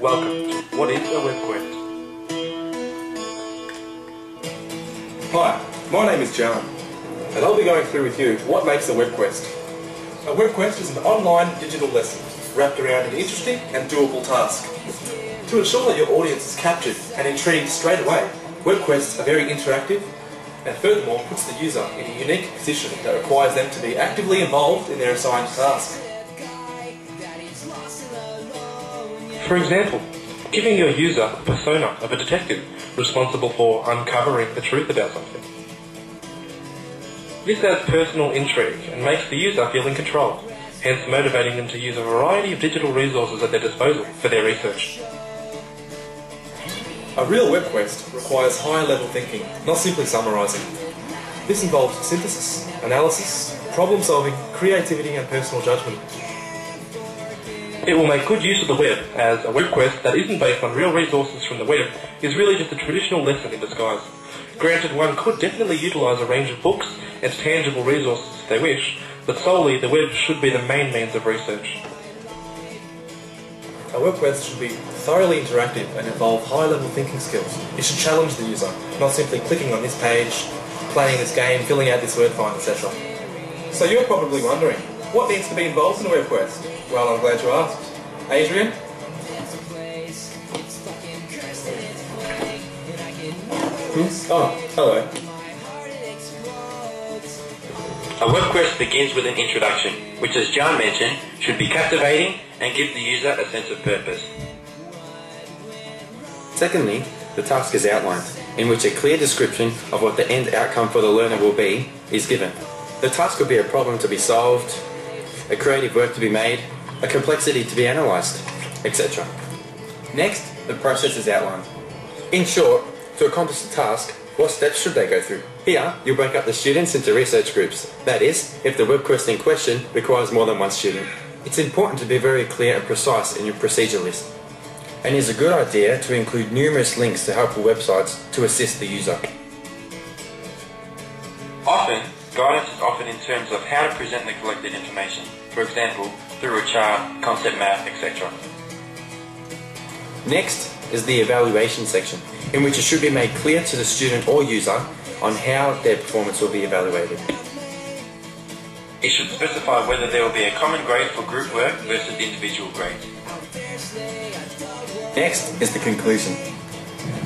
Welcome to What is a Web Quest? Hi, my name is John, and I'll be going through with you what makes a web quest. A web quest is an online digital lesson wrapped around an interesting and doable task. To ensure that your audience is captured and intrigued straight away, web quests are very interactive and furthermore puts the user in a unique position that requires them to be actively involved in their assigned task. For example, giving your user the persona of a detective responsible for uncovering the truth about something. This adds personal intrigue and makes the user feel in control, hence motivating them to use a variety of digital resources at their disposal for their research. A real web quest requires high-level thinking, not simply summarising. This involves synthesis, analysis, problem-solving, creativity and personal judgment. It will make good use of the web, as a web quest that isn't based on real resources from the web is really just a traditional lesson in disguise. Granted, one could definitely utilise a range of books and tangible resources if they wish, but solely the web should be the main means of research. A web quest should be thoroughly interactive and involve high-level thinking skills. It should challenge the user, not simply clicking on this page, playing this game, filling out this word find, etc. So you're probably wondering, what needs to be involved in a web quest? Well, I'm glad you asked. Adrian? Oh, hello. A web quest begins with an introduction, which, as John mentioned, should be captivating and give the user a sense of purpose. Secondly, the task is outlined, in which a clear description of what the end outcome for the learner will be is given. The task could be a problem to be solved, a creative work to be made, a complexity to be analysed, etc. Next, the process is outlined. In short, to accomplish the task, what steps should they go through? Here, you break up the students into research groups. That is, if the web quest in question requires more than one student. It's important to be very clear and precise in your procedure list. And it's a good idea to include numerous links to helpful websites to assist the user. Often, guidance is offered in terms of how to present the collected information, for example, through a chart, concept map, etc. Next is the evaluation section, in which it should be made clear to the student or user on how their performance will be evaluated. It should specify whether there will be a common grade for group work versus individual grades. Next is the conclusion,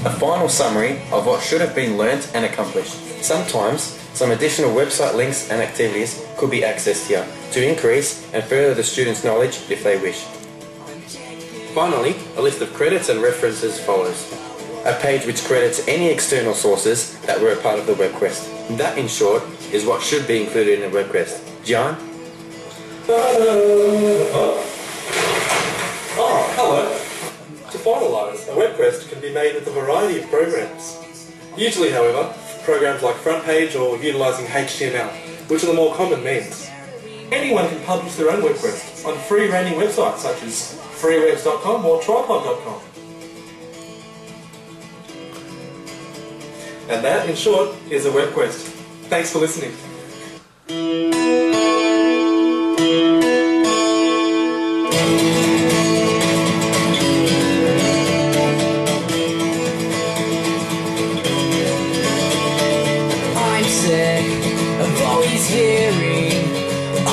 a final summary of what should have been learnt and accomplished. Sometimes, some additional website links and activities could be accessed here to increase and further the student's knowledge if they wish. Finally, a list of credits and references follows. A page which credits any external sources that were a part of the web quest. That, in short, is what should be included in a web quest. John? Oh, hello. To finalise, a web quest can be made with a variety of programs. Usually, however, programs like FrontPage or utilising HTML, which are the more common means. Anyone can publish their own web quest on free-ranging websites such as freewebs.com or tripod.com. And that, in short, is a web quest. Thanks for listening.